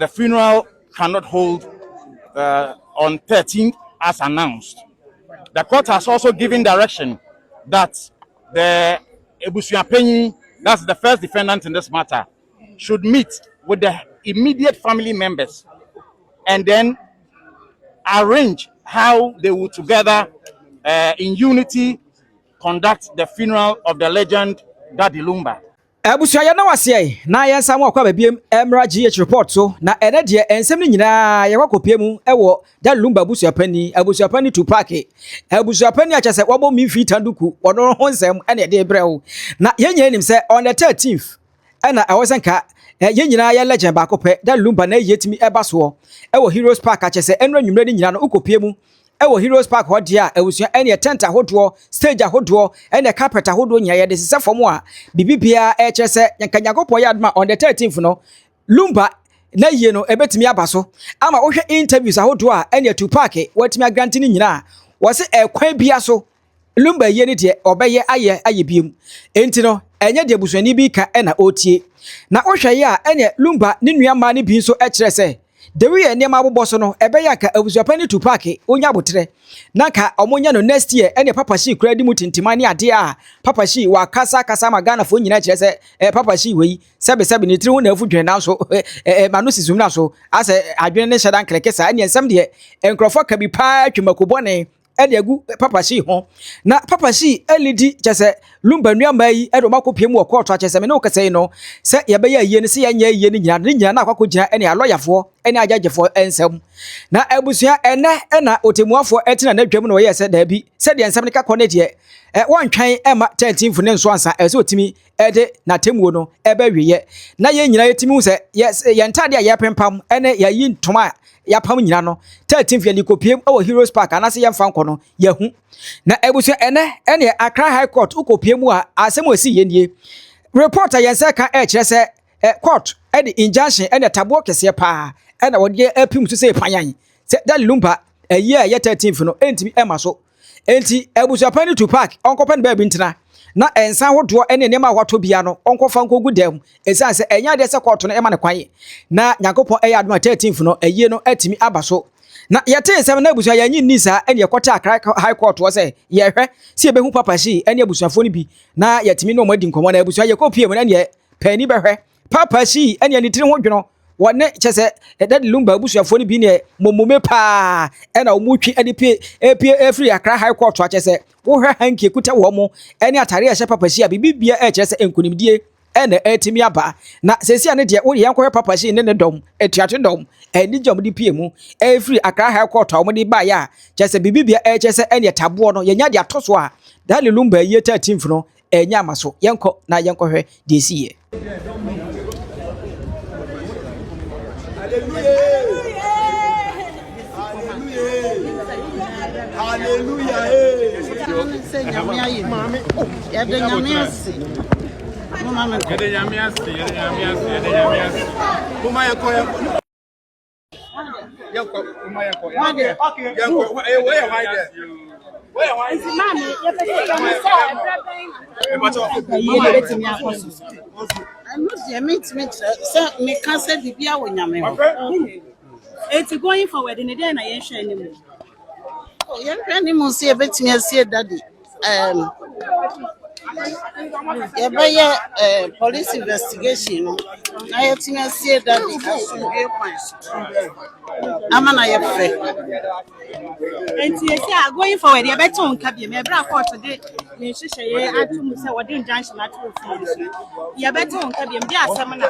The funeral cannot hold on 13th as announced. The court has also given direction that the ABUSUAPANIN, that's the first defendant in this matter, should meet with the immediate family members and then arrange how they will together in unity conduct the funeral of the legend Daddy LUMBA. Abusua na wase na yensa mo akwa babiem emra GH report so na ene de ensem ni nyina ye kwakopie mu ewo da LUMBA abusuapani tupac abusuapani achese wabo mi fi tanduku wono ho nsem ene de brew na yenye nim se on the 13th ena awosenka ye nyina ye legend ba kope da LUMBA na yetimi eba so ewo Heroes Park achese enra nwumre ni nyina no ukopie mu ewo Heroes Park hodia abusua ene tent ahodo stage ahodo ene carpet ahodo nya ye de sese fom a bibibia chese yankanyakopo ya adma on the 13th no LUMBA na yie no ebetimi abaso ama wo hwe interviews ahodo a ene tupac watimi grant ni nyina wo se ekwan bia so LUMBA yie ni de obeye aye biem enti no enye de abusuani bi ka ena otie na wo hwe ye a ene LUMBA ni nuama ni bi nso kire se dewi enema aboboso no ebeya ka ABUSUAPANIN TUPAC onya botre na ka omonya no next year ene papa SHEE kura di mutintimani ade a papa SHEE wa kasa magana fo nyina kire se papa SHEE wei sebe ni tiri ho na afu dwen na so manu sisum na so ase adwene ne hyedan klekesa ene ensem de enkrofo ka bi pa twimakobone ede agu papa SHEE ho na papa SHEE elidi chese LUMBA nuamba yi edo makopie mu okoto achese me no kase no se ye be ye ni se ye nya ye ni nyina na akwakogyina ene aloyafo ene ajagefo ensem na abusua ene na otemuafo etina na dwam no ye se da bi se de ensem ne ka kone de wontwan ema 13th ne nso ansa ese otimi ede na temuo no ebe wiye na ye nyina yetimi hu se ye ntade a ye pempam ene ye yi ntoma ya pam nyina no 13th ye likopie o Heroes Park anase ye mfa nkono ye hu na abusua ene Accra High Court ukopie mu a asem osi ye nie reporter ye se ka kire se court ede injunction ene tabo kese pa ene wode apim so se panyan se da LUMBA ye 13th no entimi ema so enti ABUSUAPANIN TUPAC onkopen ba bi ntina na ensa hodo ene nema hwato bia no onkofa nkogu dam esan se enya de se court no ema ne kwan na yakopon adoma 13th no no atimi abaso na yete ensem na abusua yanyi nisa ene yakota Accra High Court wo se ye hwe se ebehu papa SHEE ene abusuafo ni bi na yetimi no madi nkomo na abusua yakopie mu na ne pani behwe papa SHEE ene ni tiri ho dwono wone chese Daddy LUMBA abusuafo ni bi ne momume pa ena omutwi ade pie free Accra High Court achese wo hwe hanki kuta wo mo ene atare a hye papa SHEE bibibia chese enkunimdie ene etimi aba na sesi ane de wo ye nkwe papa SHEE ne dom etuate dom eni jom di pie mu free Accra High Court a mo di ba ya chese bibibia chese ene tabo no ye nya de atoso a Daddy LUMBA ye 13th no enya maso yenko na yenko hwe de siye. Hallelujah. It's going forward in the day and I ain't sharing anymore. Oh, young animals see a bit me see daddy. Police investigation. I think see daddy. I'm an And you say going forward, you better on cabin. My brother today, you should say, I told say what didn't junction at all. You better on cabin. There are some and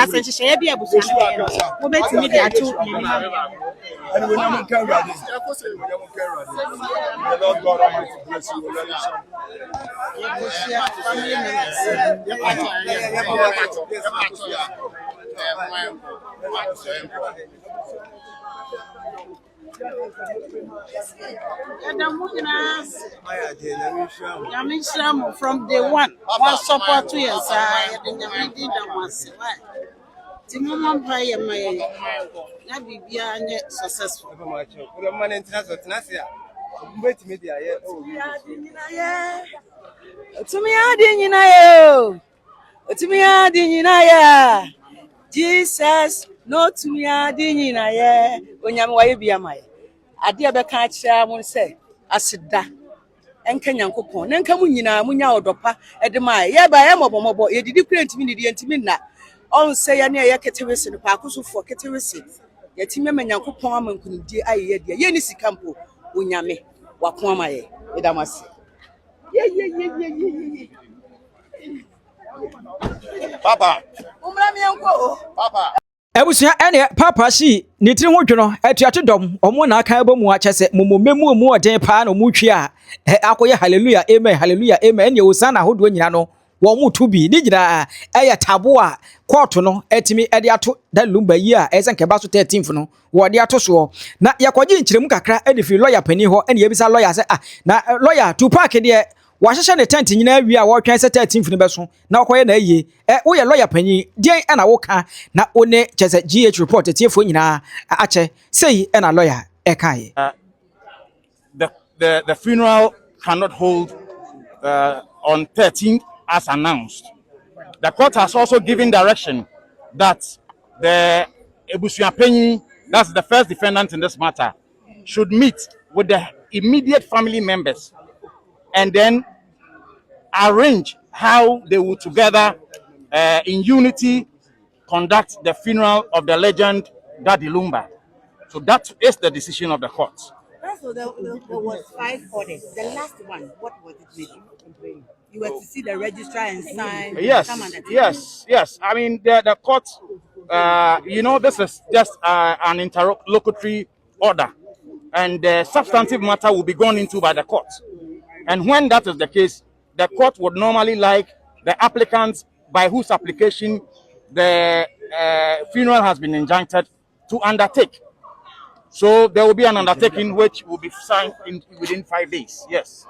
I said, she be able to go back to me there too. And we never care about this. The Lord God Almighty bless you. From day one support to your side, and you once. Timon by my successful. Jesus, no to me, I didn't know. When you're way be a my. I dear Becca, I won't say, I said that. And Kenyan coupon, and come in, Munya or Dopa at the my. Yeah, by a mobile, you did create me the intimate. On say, I near Cateris and Pacusu for Cateris. Yet, Timmy and Yanko Palm couldn't dear I hear the Yenisi Campo, Unyame, Wakwama, Edamas. Yeah. Papa. Papa. Ebusua ene papa SHEE ni tiri ho dwono atuato dom omo na aka ebo mu akyese mumomemu mu oden pa na mu twi a akoye hallelujah amen hallelujah amen ene osana hodo nyina no wo mu to bi ni nyina eye tabo a court no etimi ede ato da LUMBA yi a esenke ba so 13th no wo de ato so na yakwaje nkyiremu kakra ene fi lawyer pani ho ene yebisa lawyer se na lawyer TUPAC de wahyehyɛ ne tent nyina wi a wɔtwɛn sɛ 13th ne beso na okoye na eyi wo ye lawyer panyi den na wo ka na one kyese GH report tiefo nyina ache sei na lawyer ekaye The funeral cannot hold on 13th as announced. The court has also given direction that the ABUSUAPANIN, that's the first defendant in this matter, should meet with the immediate family members and then arrange how they will together in unity conduct the funeral of the legend Daddy LUMBA. So that is the decision of the court. So there was 5 orders. The last one, what was it with? You were to see the registrar and sign. Yes. I mean, the court, this is just an interlocutory order, and the substantive matter will be gone into by the court. And when that is the case, the court would normally like the applicants by whose application the funeral has been injuncted to undertake. So there will be an undertaking which will be signed within 5 days. Yes.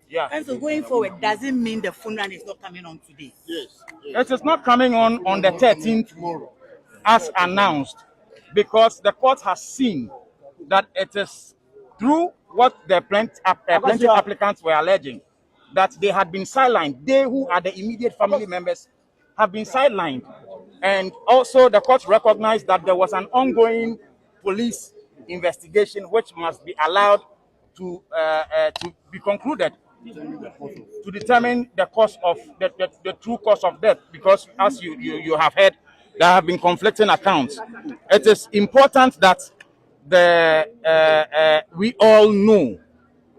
Yeah. And so going forward, doesn't mean the funeral is not coming on today. Yes. It is not coming on the 13th as announced, because the court has seen that it is through what the plaintiff applicants were alleging, that they had been sidelined. They who are the immediate family members have been sidelined. And also the court recognized that there was an ongoing police investigation which must be allowed to be concluded to determine the cause of the true cause of death, because as you have heard, there have been conflicting accounts. It is important that we all know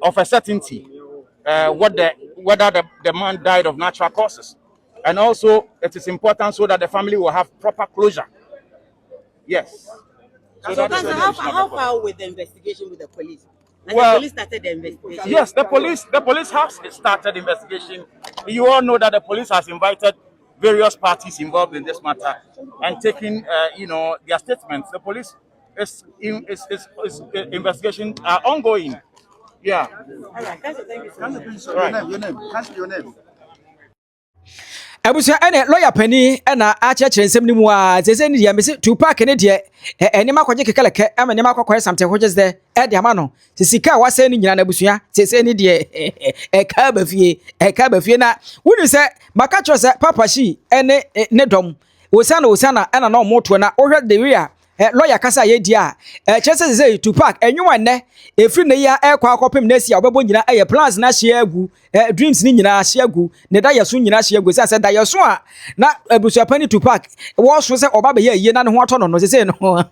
of a certainty whether the man died of natural causes, and also it is important so that the family will have proper closure. Yes. So how far with the investigation with the police? And Well, the police started the investigation. Yes, the police has started investigation. You all know that the police has invited various parties involved in this matter and taking their statements. The police investigations are ongoing. Yeah. All right, thank you so much. Your name. Cancel your name. Ebusua ene lawyer pani na akyekere nsem ni mu a zeze ni dia mesi TUPAC ne de enema kwaje kekeleke ama enema kwakware something which is there de ama no sisika wase ni nyina na ebusua zeze ni de eka ba fie na wuni se maka cho se papa SHEE ene ne dom osana ena na omoto na ohwe de wi a lawyer kasa ye dia kyese ze TUPAC enwuma ne efri ne ya ekwa akopem na sia obebo nyina plans na hye agu dreams ni nyina hye agu ne da yeso nyina hye agu se da yeso a na ABUSUAPANIN TUPAC wo so se oba be ye na ne ho ato no se no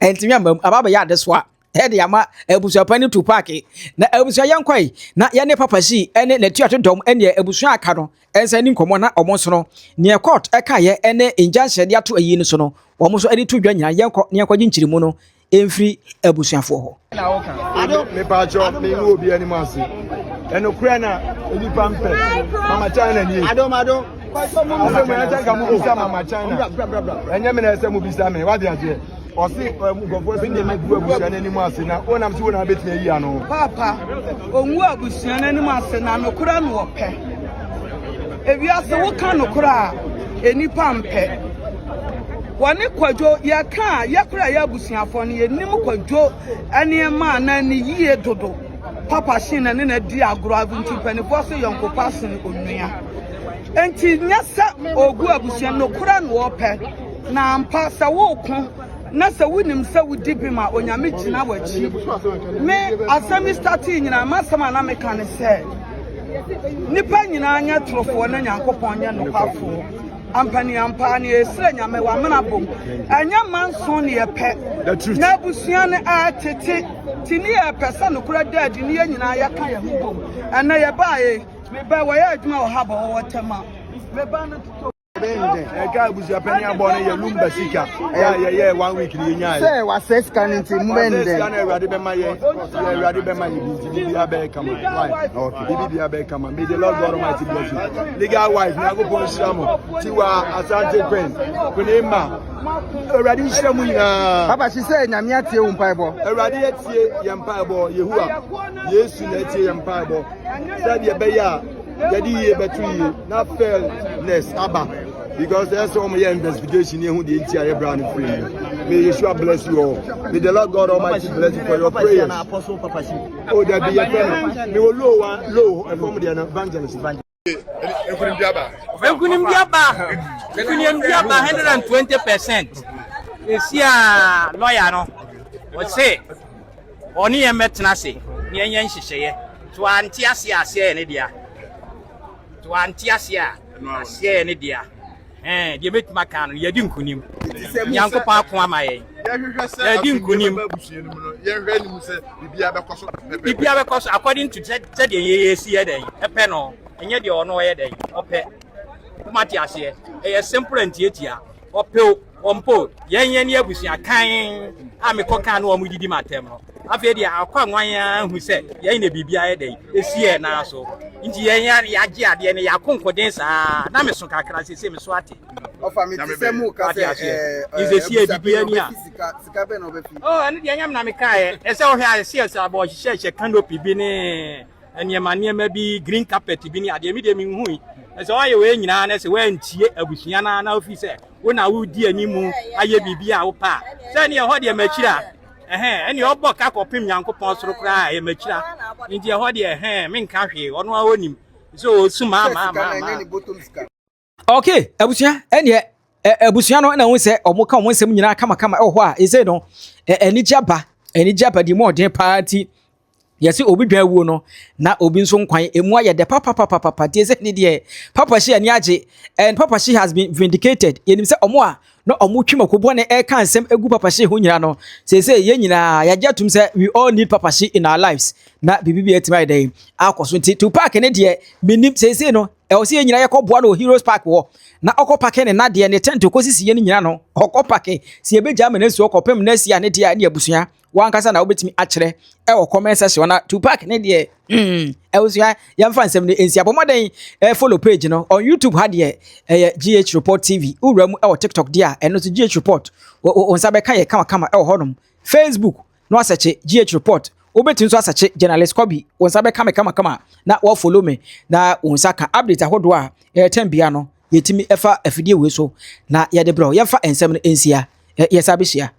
entimi aba be ya de so a de ama ABUSUAPANIN TUPAC na abusua yankwai na ye ne papa SHEE ene na tuato dom ene abusua aka no ensa ni nkomo na omo so no ne court eka ye ene injunction de ato ayi no so no omo so ene tu dwa nyina yenko ne kwaje nkyirimu no emfiri abusuafo ho Me bajo me no obi ani mase. Eno kura na enipa mpe. Mama China ni. Adom. Ase mo enta ka mu bisa Mama China. Enye me na ese mu bisa me. Wa de ade. Osi gofo se de magu abusua na ni mase na onam si wona betina yi ano. Papa, onwu abusua na ni mase na no kura no ope. Ewiase wo ka no kura enipa mpe. Wani kwadwo ya ka ya kura ya abusuafo ne yenim kwadwo ane ma na ne yie dodo. Papa SHEE na ne na di agro avunti panifo so yonko passen onua. enti nyasa ogu abusua no kura no ope na ampa sa wo ko na sa wunim sa wudi bi ma onyame gina wachi me asami starting nyina masama na me kan se nipa nyina anya trofo na nyankopon nya no kwafo ampani esre nyame wa mena bom anya manso ne yepe na abusua ne a tete tini ye pesa no kura dad ni nyina ya kan ye bom ana ye baaye me ba wa ya adwuma wo haba wo tema me ba no ABUSUAPANIN abone ye LUMBA sika ye 1 week ni nya say wa ses kanenti mbende sika na Awurade be ma ye bibi abe kama okay bibi abe kama may the Lord God Almighty bless you legal wife na go pon shamo tiwa asante queen kunema Awurade shiramu nyina papa she say nyame atie wo mpaebo Awurade atie ye mpaebo Yehowa Yesu na atie ye mpaebo said ye be ya yadi ye betu ye na fairness aba because there's some investigation here who the entire brand free. May Yeshua bless you all. May the Lord God Almighty bless you for your prayers. Oh, there be a friend. May we low and from the evangelist. Ekunim biaba 120%. Esia lawyer no. O say oni emetna say ne yen hihye to anti ase ne dia. To anti ase ne dia. The bit macan, you didn't kunim. Yanko Park, my you didn't kunim. Because according to said the years here, a panel, and yet you know a day, or pet Matthias here, a simple and theater, or pill, on pole, yan with your kind. I'm a cocan one with the matemo. I've heard our one who said, Yan a BBI day, is here now so. Inti yan ya de ne ya confidence na me so kakra se me so ate offer me se mu ka se is a SHEE bibia ni a sika be no be fi oh ani de yam na me kai e se o hia SHEE abo hye canopy bi ne eniema bi green carpet bi ni ade mi de mi hu e se o ye we nyina na se we antie abusua na ofi se wo na wo di animu aye bibia wo pa se ne ho de machira any obo ka kopim Nyankopon soro kra e machira ndi e ho de me nka hwe ono a onim so suma ma okay abusua ene abusua no na won se omo ka won sem nyina kama e ho a e say no eni jaba di mo den party yesi obi dwa wuo no na obi nso nkwan emu aye de papa tie se ni de papa she ani age and papa she has been vindicated yenim se omo a no omo twima kobo ne e kan sem egu papa she ho nyina no se ye nyina ya jatum se we all need papa she in our lives na bibi etima dey akoso nti Tupac ne de minim se no e o se ye nyina ye ko boa no Heroes Park wo na okopake ne na de ne tent ko sisi ye nyina no okopake se ye beja amene su okopem na sia ne de ne abusua wankasa na obetimi akere e wo comment section na Tupac ne de abusua yamfa nsem ne ensia bomoden follow page no on YouTube ha de GH Report TV uram e wo TikTok dia eno so GH Report onsa be kan ye kama e wo honom Facebook no asache GH Report obetimi so asache journalist Kobi onsa be kama na wo follow me na onsa ka update ahodo a tembia no yetimi efa afidie we so na ye de bro yamfa ensem ne ensia yesa be hia